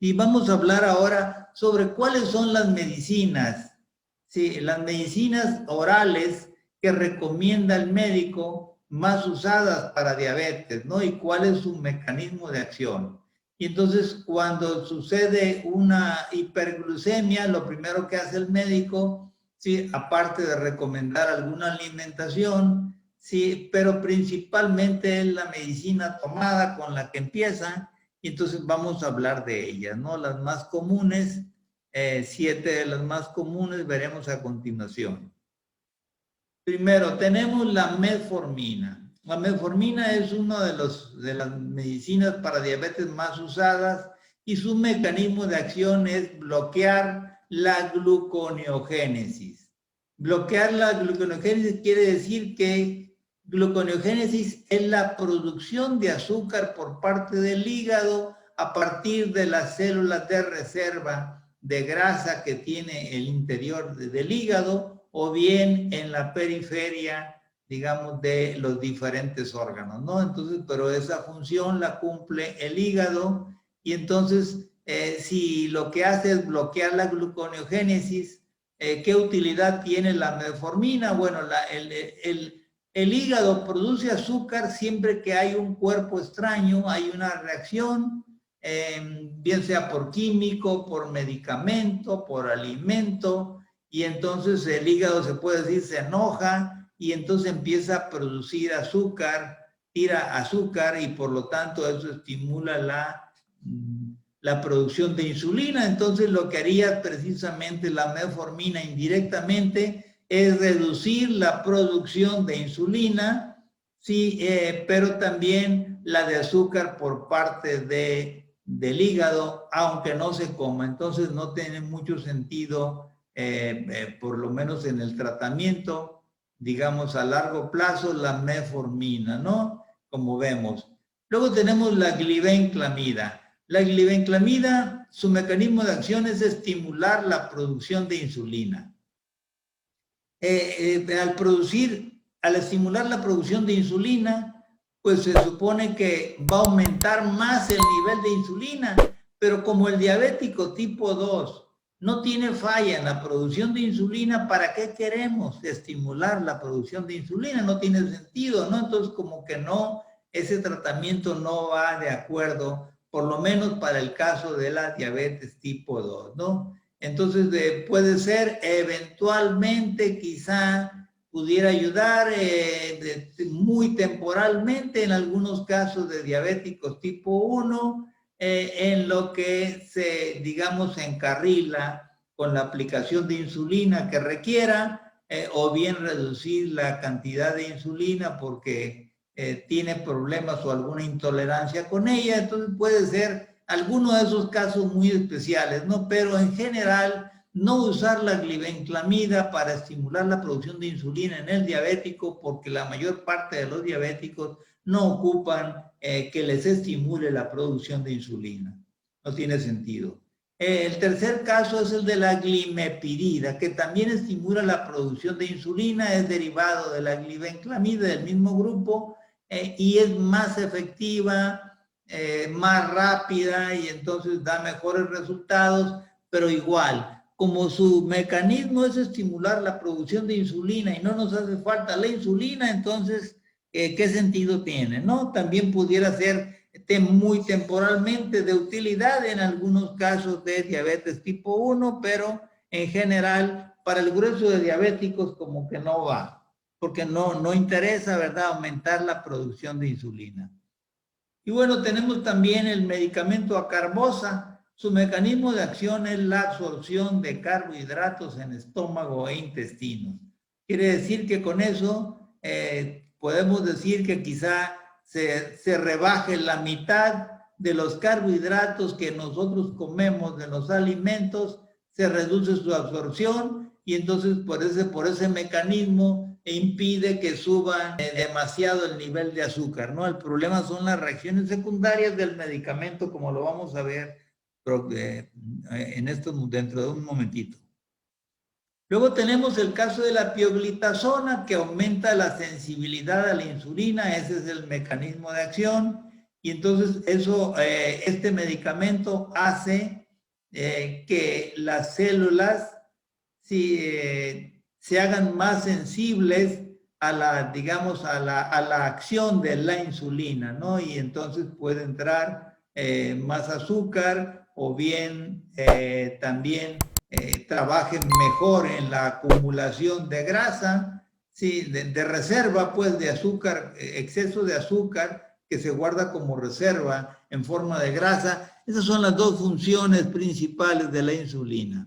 Y vamos a hablar ahora sobre cuáles son las medicinas, ¿sí? Las medicinas orales que recomienda el médico más usadas para diabetes, ¿no? Y cuál es su mecanismo de acción. Y entonces, cuando sucede una hiperglucemia, lo primero que hace el médico, ¿sí? Aparte de recomendar alguna alimentación, sí, pero principalmente es la medicina tomada con la que empieza, y entonces vamos a hablar de ellas, ¿no? Las más comunes, 7 de las más comunes veremos a continuación. Primero, tenemos la metformina. La metformina es una de las medicinas para diabetes más usadas y su mecanismo de acción es bloquear la gluconeogénesis. Bloquear la gluconeogénesis quiere decir que gluconeogénesis es la producción de azúcar por parte del hígado a partir de las células de reserva de grasa que tiene el interior del hígado o bien en la periferia, digamos, de los diferentes órganos, ¿no? Entonces, pero esa función la cumple el hígado y entonces, si lo que hace es bloquear la gluconeogénesis, ¿qué utilidad tiene la metformina? Bueno, el hígado produce azúcar siempre que hay un cuerpo extraño, hay una reacción, bien sea por químico, por medicamento, por alimento, y entonces el hígado se puede decir se enoja y entonces empieza a producir azúcar, tira azúcar y por lo tanto eso estimula la producción de insulina. Entonces lo que haría precisamente la metformina indirectamente es reducir la producción de insulina, sí, pero también la de azúcar por parte del hígado, aunque no se coma. Entonces no tiene mucho sentido, por lo menos en el tratamiento, digamos a largo plazo, la metformina, ¿no? Como vemos. Luego tenemos la glibenclamida. La glibenclamida, su mecanismo de acción es estimular la producción de insulina. Al estimular la producción de insulina, pues se supone que va a aumentar más el nivel de insulina, pero como el diabético tipo 2 no tiene falla en la producción de insulina, ¿para qué queremos estimular la producción de insulina? No tiene sentido, ¿no? Entonces, como que no, ese tratamiento no va de acuerdo, por lo menos para el caso de la diabetes tipo 2, ¿no? Entonces, puede ser eventualmente, quizá pudiera ayudar muy temporalmente en algunos casos de diabéticos tipo 1, en lo que se, digamos, se encarrila con la aplicación de insulina que requiera, o bien reducir la cantidad de insulina porque tiene problemas o alguna intolerancia con ella. Entonces puede ser alguno de esos casos muy especiales, ¿no? Pero en general, no usar la glibenclamida para estimular la producción de insulina en el diabético, porque la mayor parte de los diabéticos no ocupan que les estimule la producción de insulina. No tiene sentido. El tercer caso es el de la glimepirida, que también estimula la producción de insulina, es derivado de la glibenclamida del mismo grupo, y es más efectiva, más rápida y entonces da mejores resultados, pero igual, como su mecanismo es estimular la producción de insulina y no nos hace falta la insulina, entonces, ¿qué sentido tiene? ¿No? También pudiera ser muy temporalmente de utilidad en algunos casos de diabetes tipo 1, pero en general, para el grueso de diabéticos como que no va, porque no interesa, ¿verdad?, aumentar la producción de insulina. Y bueno, tenemos también el medicamento acarbosa. Su mecanismo de acción es la absorción de carbohidratos en estómago e intestinos. Quiere decir que con eso podemos decir que quizá se rebaje la mitad de los carbohidratos que nosotros comemos de los alimentos, se reduce su absorción y entonces por ese mecanismo impide que suba demasiado el nivel de azúcar, ¿no? El problema son las reacciones secundarias del medicamento, como lo vamos a ver dentro de un momentito. Luego tenemos el caso de la pioglitazona, que aumenta la sensibilidad a la insulina, ese es el mecanismo de acción, Y entonces eso, este medicamento hace que las células se hagan más sensibles a la, digamos, a la acción de la insulina, ¿no? Y entonces puede entrar más azúcar o bien también trabajen mejor en la acumulación de grasa, sí, de reserva, pues, de azúcar, exceso de azúcar que se guarda como reserva en forma de grasa. Esas son las dos funciones principales de la insulina.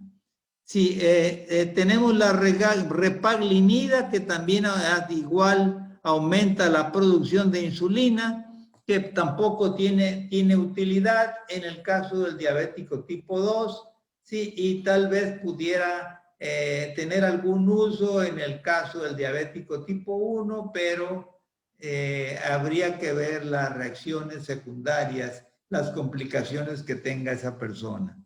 Sí, tenemos la repaglinida, que también igual aumenta la producción de insulina, que tampoco tiene utilidad en el caso del diabético tipo 2, sí, y tal vez pudiera tener algún uso en el caso del diabético tipo 1, pero habría que ver las reacciones secundarias, las complicaciones que tenga esa persona.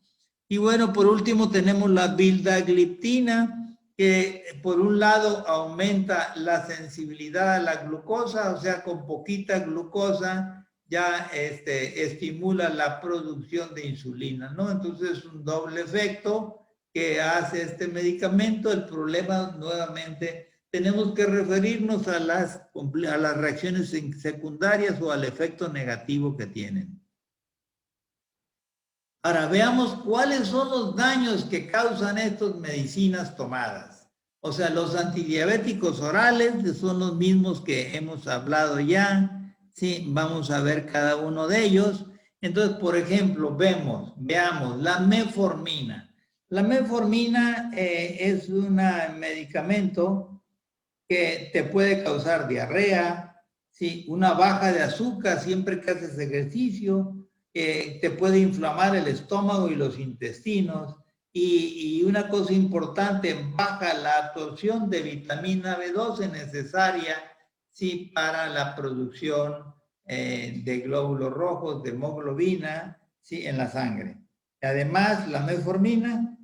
Y bueno, por último tenemos la vildagliptina, que por un lado aumenta la sensibilidad a la glucosa, o sea, con poquita glucosa ya estimula la producción de insulina, ¿no? Entonces es un doble efecto que hace este medicamento. El problema, nuevamente, tenemos que referirnos a las reacciones secundarias o al efecto negativo que tienen. Ahora, veamos cuáles son los daños que causan estas medicinas tomadas. O sea, los antidiabéticos orales son los mismos que hemos hablado ya. Sí, vamos a ver cada uno de ellos. Entonces, por ejemplo, veamos la metformina. La metformina es un medicamento que te puede causar diarrea, ¿sí? Una baja de azúcar siempre que haces ejercicio, te puede inflamar el estómago y los intestinos. Y una cosa importante, baja la absorción de vitamina B12 necesaria, ¿sí? Para la producción de glóbulos rojos, de hemoglobina, ¿sí? En la sangre. Además, la metformina,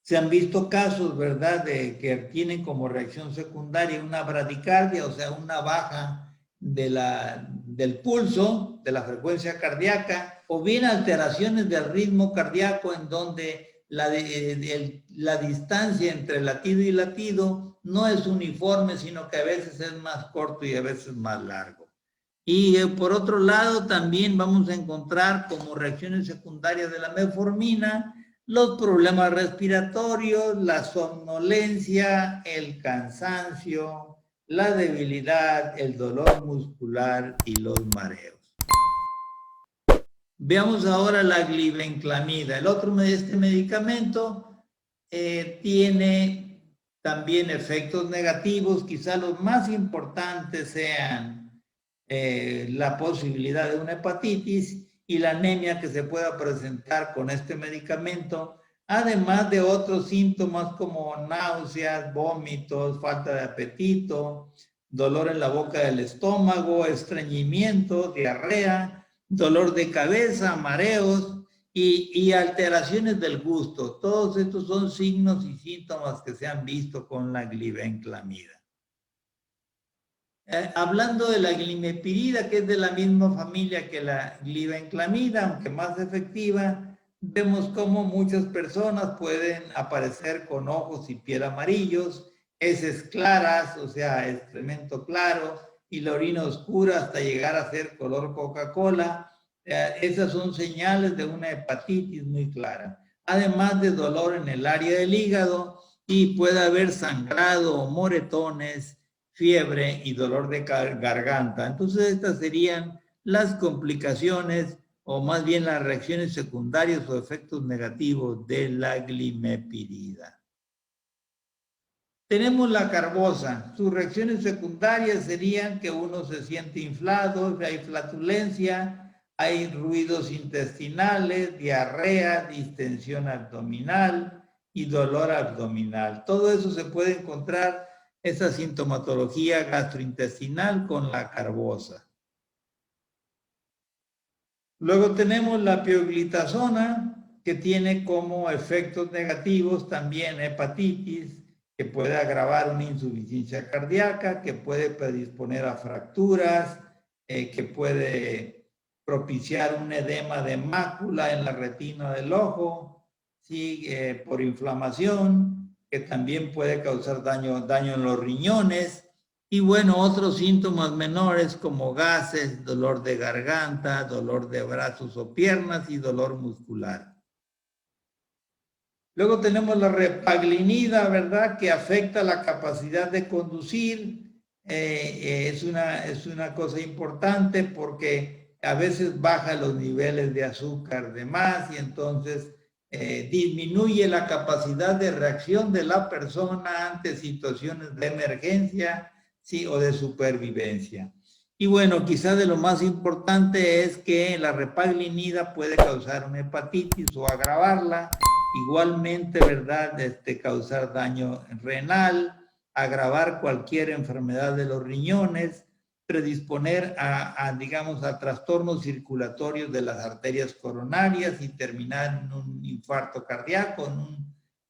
se han visto casos, ¿verdad?, de que tienen como reacción secundaria una bradicardia, o sea, una baja del pulso, de la frecuencia cardíaca, o bien alteraciones del ritmo cardíaco en donde la distancia entre latido y latido no es uniforme, sino que a veces es más corto y a veces más largo. Y por otro lado, también vamos a encontrar como reacciones secundarias de la metformina los problemas respiratorios, la somnolencia, el cansancio, la debilidad, el dolor muscular y los mareos. Veamos ahora la glibenclamida. El otro de este medicamento tiene también efectos negativos. Quizá los más importantes sean la posibilidad de una hepatitis y la anemia que se pueda presentar con este medicamento, además de otros síntomas como náuseas, vómitos, falta de apetito, dolor en la boca del estómago, estreñimiento, diarrea, dolor de cabeza, mareos y alteraciones del gusto. Todos estos son signos y síntomas que se han visto con la glibenclamida. Hablando de la glimepirida, que es de la misma familia que la glibenclamida, aunque más efectiva, vemos cómo muchas personas pueden aparecer con ojos y piel amarillos, heces claras, o sea, excremento claro, y la orina oscura hasta llegar a ser color Coca-Cola. Esas son señales de una hepatitis muy clara. Además de dolor en el área del hígado, y puede haber sangrado o moretones, fiebre y dolor de garganta. Entonces estas serían las complicaciones o más bien las reacciones secundarias o efectos negativos de la glimepirida. Tenemos la carbosa. Sus reacciones secundarias serían que uno se siente inflado, hay flatulencia, hay ruidos intestinales, diarrea, distensión abdominal y dolor abdominal. Todo eso se puede encontrar, esa sintomatología gastrointestinal, con la carbosa. Luego tenemos la pioglitazona, que tiene como efectos negativos también hepatitis, que puede agravar una insuficiencia cardíaca, que puede predisponer a fracturas, que puede propiciar un edema de mácula en la retina del ojo, ¿sí? Por inflamación, que también puede causar daño en los riñones. Y bueno, otros síntomas menores como gases, dolor de garganta, dolor de brazos o piernas y dolor muscular. Luego tenemos la repaglinida, ¿verdad? Que afecta la capacidad de conducir. Es una cosa importante porque a veces baja los niveles de azúcar de más y entonces disminuye la capacidad de reacción de la persona ante situaciones de emergencia, sí, o de supervivencia. Y bueno, quizás de lo más importante es que la repaglinida puede causar una hepatitis o agravarla. Igualmente, ¿verdad? Causar daño renal, agravar cualquier enfermedad de los riñones, predisponer digamos, a trastornos circulatorios de las arterias coronarias y terminar en un infarto cardíaco,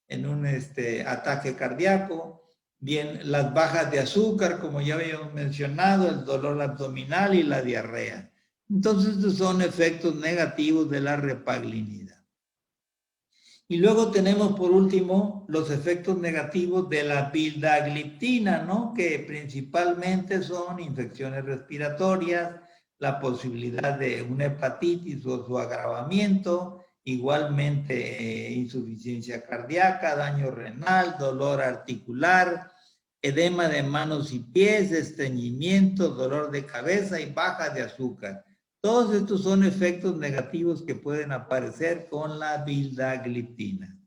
en un ataque cardíaco. Bien, las bajas de azúcar, como ya habíamos mencionado, el dolor abdominal y la diarrea. Entonces, estos son efectos negativos de la repaglinida. Y luego tenemos por último los efectos negativos de la vildagliptina, ¿no? Que principalmente son infecciones respiratorias, la posibilidad de una hepatitis o su agravamiento, igualmente insuficiencia cardíaca, daño renal, dolor articular, edema de manos y pies, estreñimiento, dolor de cabeza y baja de azúcar. Todos estos son efectos negativos que pueden aparecer con la vildagliptina.